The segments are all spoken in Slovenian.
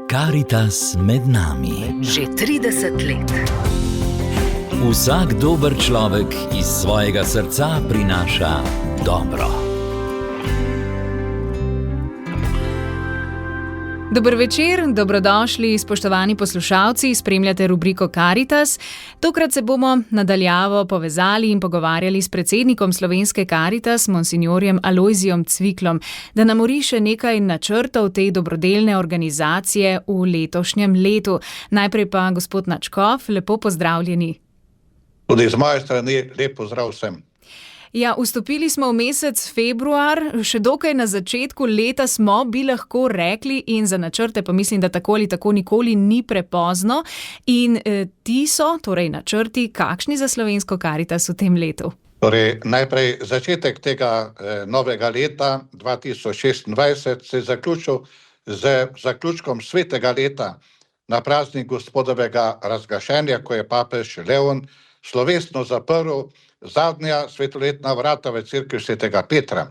Karitas med nami. Že 30 let. Vsak dober človek iz svojega srca prinaša dobro. Dober večer, dobrodošli, spoštovani poslušalci, spremljate rubriko Karitas. Tokrat se bomo nadaljavo povezali in pogovarjali s predsednikom Slovenske Karitas, monsinjorjem Alojzijom Cviklom, da nam oriše nekaj načrtov te dobrodelne organizacije v letošnjem letu. Najprej pa gospod Načkov, lepo pozdravljeni. Tudi z moje strani lep pozdrav vsem. Ja, vstopili smo v mesec februar, še dokaj na začetku leta smo, bi lahko rekli, in za načrte pa mislim, da tako ali tako nikoli ni prepozno. In ti so, torej načrti, kakšni za Slovensko Karitas v tem letu? Torej, najprej začetek tega novega leta 2026 se je zaključil z zaključkom svetega leta na praznik Gospodovega razglašenja, ko je papež Leon slovesno zaprl zadnja svetoletna vrata v cerkvi svetega Petra.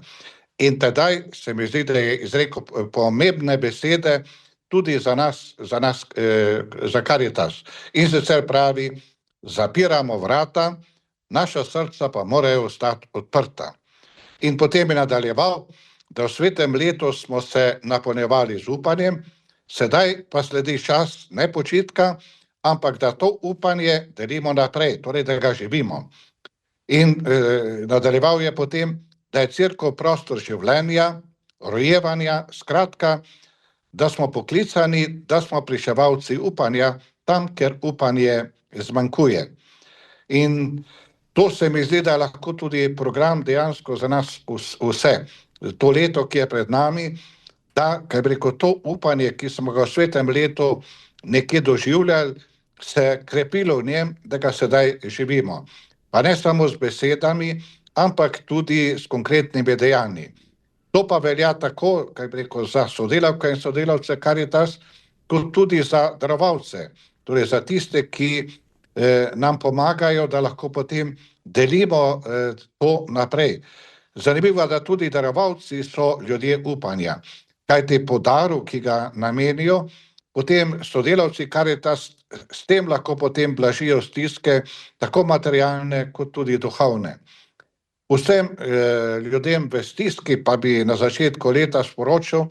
In tedaj se mi zdi, da je izrekel pomembne besede tudi za nas, za Karitas. In sicer pravi, zapiramo vrata, naša srca pa morajo ostati odprta. In potem je nadaljeval, da v svetem letu smo se napolnjevali z upanjem, sedaj pa sledi čas ne počitka, ampak da to upanje delimo naprej, torej da ga živimo. In nadaljeval je potem, da je cerkev prostor življenja, rojevanja, skratka, da smo poklicani, da smo pričevalci upanja tam, kjer upanje zmanjkuje. In to se mi zdi, da je lahko tudi program dejansko za nas vse. To leto, ki je pred nami, da, kaj bi rekel, to upanje, ki smo ga v svetem letu nekje doživljali, se krepilo v njem, da ga sedaj živimo. Pa ne samo z besedami, ampak tudi s konkretnimi dejanji. To pa velja tako, kaj bi rekel, za sodelavke in sodelavce Karitas, kot tudi za darovalce, torej za tiste, ki nam pomagajo, da lahko potem delimo to naprej. Zanimivo je, da tudi darovalci so ljudje upanja, kajti po daru, ki ga namenijo, potem sodelavci Karitas s tem lahko potem blažijo stiske, tako materialne kot tudi duhovne. Vsem ljudem v stiski pa bi na začetku leta sporočil,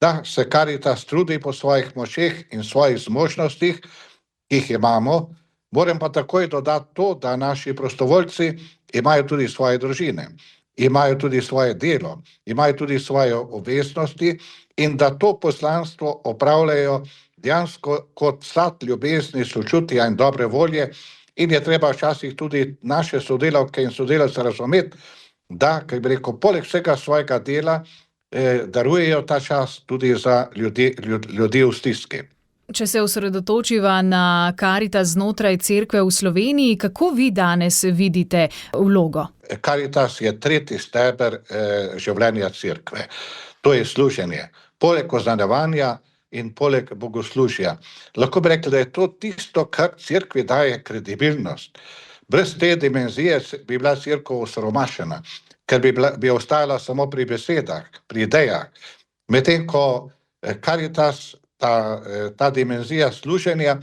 da se Karitas trudi po svojih močeh in svojih zmožnostih, ki jih imamo. Moram pa takoj dodati to, da naši prostovoljci imajo tudi svoje družine, imajo tudi svoje delo, imajo tudi svoje obveznosti in da to poslanstvo opravljajo dejansko kot sad ljubezni, sočutja in dobre volje, in je treba včasih tudi naše sodelavke in sodelavce razumeti, da, kaj bi rekel, poleg vsega svojega dela darujejo ta čas tudi za ljudi v stiski. Če se osredotočiva na Karitas znotraj cerkve v Sloveniji, kako vi danes vidite vlogo? Karitas je tretji steber življenja cerkve. To je služenje. Poleg oznanjevanja in poleg bogoslužja. Lahko bi rekli, da je to tisto, kar cerkvi daje kredibilnost. Brez te dimenzije bi bila cerkev osiromašena, ker bi ostala samo pri besedah, pri idejah. Medtem ko Karitas, ta dimenzija služenja,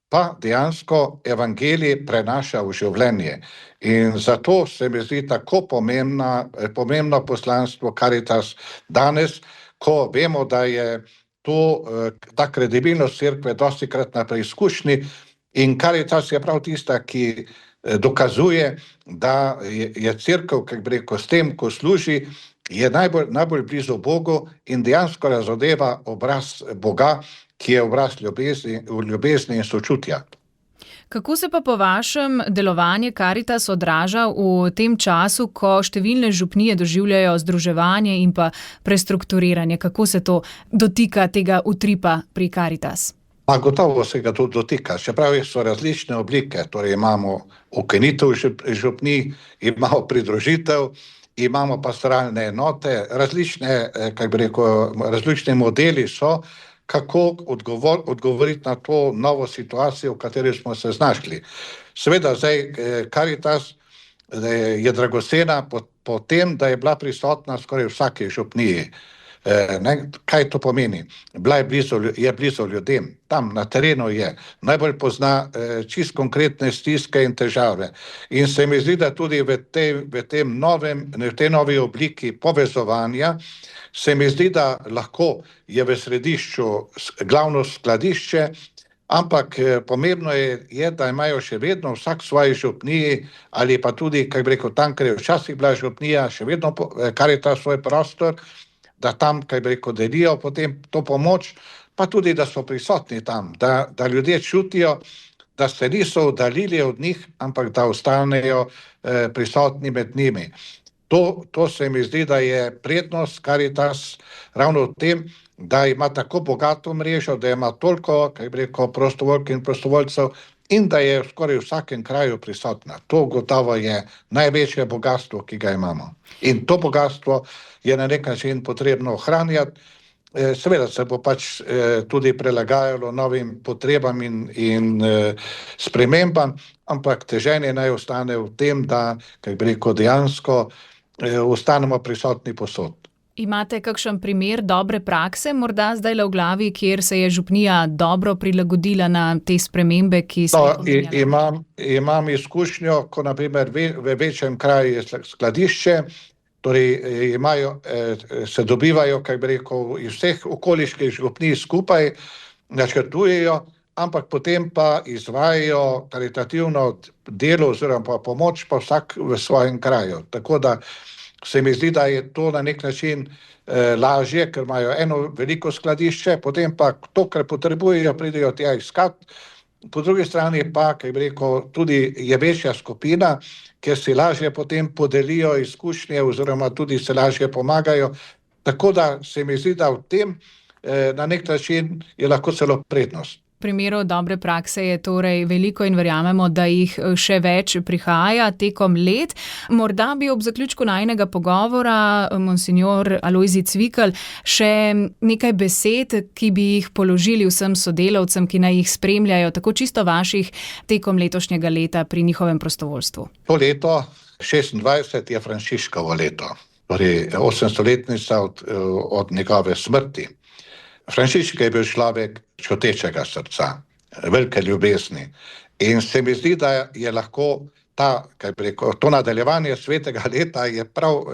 pa dejansko evangelij prenaša v življenje. In zato se mi zdi tako pomembno poslanstvo Karitas danes, ko vemo, da je ta kredibilnost cerkve dostikrat na preizkušnji in Karitas je prav tista, ki dokazuje, da je cerkev, kaj bi rekel, s tem, ko služi, je najbolj blizu Bogu in dejansko razodeva obraz Boga, ki je obraz ljubezni in sočutja. Kako se pa po vašem delovanje Karitas odraža v tem času, ko številne župnije doživljajo združevanje in pa prestrukturiranje? Kako se to dotika tega utripa pri Karitas? Gotovo se ga to dotika, čeprav so različne oblike, torej imamo ukinitev župnij, imamo pridružitev, imamo pastoralne enote, različni modeli so, kako odgovoriti na to novo situacijo, v kateri smo se znašli. Seveda zdaj Karitas je dragocena po tem, da je bila prisotna skoraj vsaki župniji. Kaj to pomeni? Je blizu ljudem, tam na terenu je, najbolj pozna čist konkretne stiske in težave. In se mi zdi, da tudi v tej novi obliki povezovanja, se mi zdi, da lahko je v središču glavno skladišče, ampak pomembno je, da imajo še vedno vsak svoji župniji ali pa tudi, kaj bi rekel, tam, ker je včasih bila župnija, še vedno Karitas svoj prostor, da tam, kaj bi rekel, delijo potem to pomoč, pa tudi, da so prisotni tam, da ljudje čutijo, da se niso oddaljili od njih, ampak da ostanejo prisotni med njimi. To se mi zdi, da je prednost Karitas ravno v tem, da ima tako bogato mrežo, da ima toliko, kaj bi rekel, prostovoljk in prostovoljcev in da je skoraj v vsakem kraju prisotna. To gotovo je največje bogatstvo, ki ga imamo. In to bogatstvo je na nek način potrebno ohranjati. Seveda se bo pač tudi prilagajalo novim potrebam in spremembam, ampak teženje naj ostane v tem, da, kaj bi rekel, dejansko ostanemo prisotni posod. Imate kakšen primer dobre prakse, morda zdaj v glavi, kjer se je župnija dobro prilagodila na te spremembe, ki so jih omenjali? Imam izkušnjo, ko na primer v večjem kraju je skladišče, torej se dobivajo, kaj bi rekel, iz vseh okoliških župnij skupaj, načrtujejo, ampak potem pa izvajajo karitativno delo oziroma pomoč pa vsak v svojem kraju. Tako da se mi zdi, da je to na nek način lažje, ker imajo eno veliko skladišče, potem pa to, kar potrebujejo, pridejo tja iskat. Po drugi strani pa, kaj bi rekel, tudi je večja skupina, ker si lažje potem podelijo izkušnje oziroma tudi se lažje pomagajo. Tako da se mi zdi, da v tem na nek način je lahko celo prednost. Primerov dobre prakse je torej veliko in verjamemo, da jih še več prihaja tekom let. Morda bi ob zaključku najinega pogovora, monsinjor Alojzij Cvikl, še nekaj besed, ki bi jih položili vsem sodelavcem, ki naj jih spremljajo, tako čisto vaših, tekom letošnjega leta pri njihovem prostovoljstvu. To leto 26 je Frančiškovo leto, torej 800-letnica od njegove smrti. Frančišek je bil človek čutečega srca, velike ljubezni in se mi zdi, da je lahko to nadaljevanje svetega leta je prav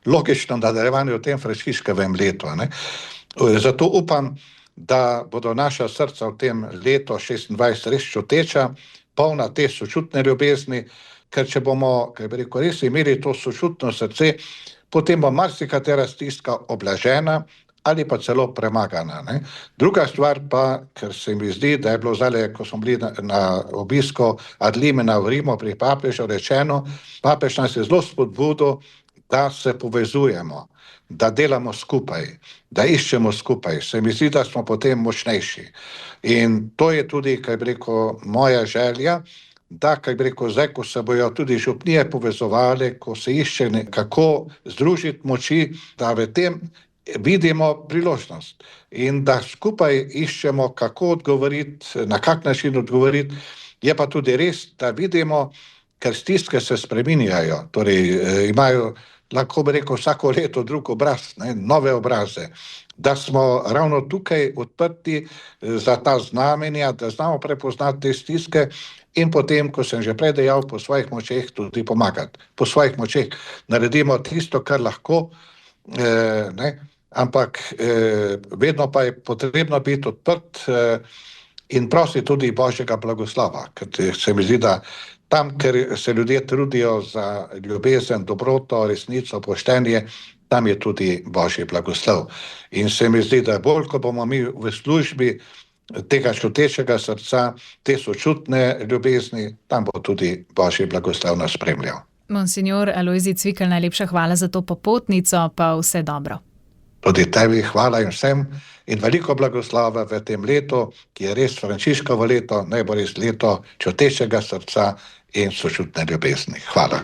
logično nadaljevanje v tem Frančiškovem letu. Zato upam, da bodo naša srca v tem letu 26 res čuteča, polna te sočutne ljubezni, ker če bomo, kaj bi rekel, res imeli to sočutno srce, potem bo marsikatera stiska oblažena ali pa celo premagana. Druga stvar pa, ker se mi zdi, da je bilo zdaj, ko smo bili na obisku ad limina v Rimu pri papežu rečeno, papež nas je zelo spodbudil, da se povezujemo, da delamo skupaj, da iščemo skupaj. Se mi zdi, da smo potem močnejši. In to je tudi, kaj bi rekel, moja želja, da, kaj bi rekel, zdaj, ko se bojo tudi župnije povezovali, ko se išče kako združiti moči, da v tem vidimo priložnost in da skupaj iščemo, kako odgovoriti, na kak način odgovoriti. Je pa tudi res, da vidimo, ker stiske se spreminjajo, torej imajo, lahko bi rekel, vsako leto drug obraz, nove obraze, da smo ravno tukaj odprti za ta znamenja, da znamo prepoznati te stiske in potem, ko sem že prej dejal, po svojih močeh tudi pomagati. Po svojih močeh naredimo tisto, kar lahko, ampak vedno pa je potrebno biti odprt in prositi tudi Božjega blagoslova, ker se mi zdi, da tam, ker se ljudje trudijo za ljubezen, dobroto, resnico, poštenje, tam je tudi Božji blagoslov. In se mi zdi, da bolj, ko bomo mi v službi tega čutečega srca, te sočutne ljubezni, tam bo tudi Božji blagoslov nas spremljal. Monsinjor Alojzij Cvikl, najlepša hvala za to popotnico, pa vse dobro. Tudi tebi hvala in vsem in veliko blagoslova v tem letu, ki je res Frančiškovo leto, naj bo res leto čutečega srca in sočutne ljubezni. Hvala.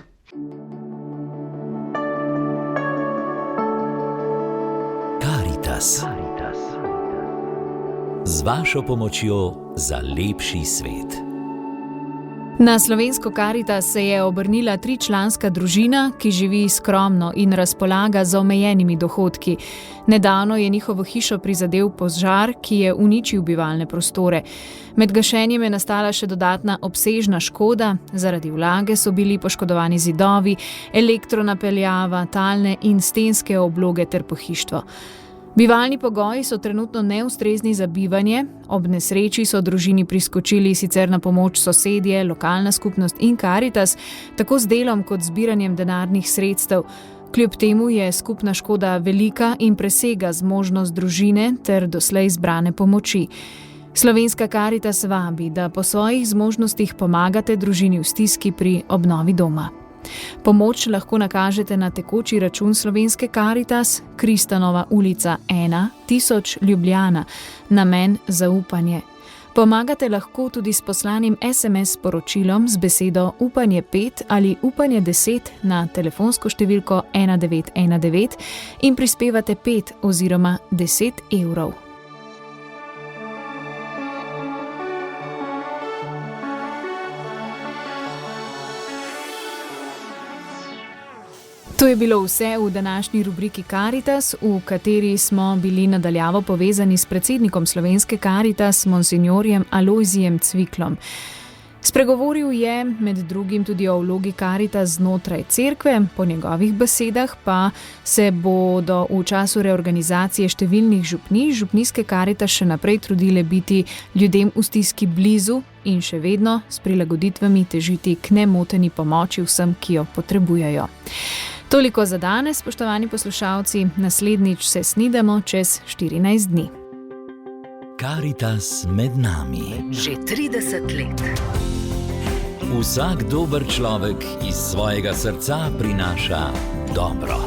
Karitas. Z vašo pomočjo za lepši svet. Na slovensko Karitas se je obrnila 3-članska družina, ki živi skromno in razpolaga z omejenimi dohodki. Nedavno je njihovo hišo prizadel požar, ki je uničil bivalne prostore. Med gašenjem je nastala še dodatna obsežna škoda, zaradi vlage so bili poškodovani zidovi, elektronapeljava, talne in stenske obloge ter pohištvo. Bivalni pogoji so trenutno neustrezni za bivanje, ob nesreči so družini priskočili sicer na pomoč sosedje, lokalna skupnost in Karitas, tako z delom kot zbiranjem denarnih sredstev. Kljub temu je skupna škoda velika in presega zmožnost družine ter doslej zbrane pomoči. Slovenska Karitas vabi, da po svojih zmožnostih pomagate družini v stiski pri obnovi doma. Pomoč lahko nakažete na tekoči račun Slovenske Karitas, Kristanova ulica 1, 1000 Ljubljana, namen zaupanje. Pomagate lahko tudi s poslanim SMS sporočilom z besedo Upanje 5 ali Upanje 10 na telefonsko številko 1919 in prispevate 5 oziroma 10 evrov. To je bilo vse v današnji rubriki Karitas, v kateri smo bili na daljavo povezani s predsednikom Slovenske Karitas, monsinjorjem Alojzijem Cviklom. Spregovoril je med drugim tudi o vlogi Karitas znotraj cerkve, po njegovih besedah pa se bodo v času reorganizacije številnih župnij župnijske Karitas še naprej trudile biti ljudem v stiski blizu in še vedno s prilagoditvami težiti k nemoteni pomoči vsem, ki jo potrebujejo. Toliko za danes, spoštovani poslušalci, naslednjič se snidamo čez 14 dni. Karitas med nami. Že 30 let. Vsak dober človek iz svojega srca prinaša dobro.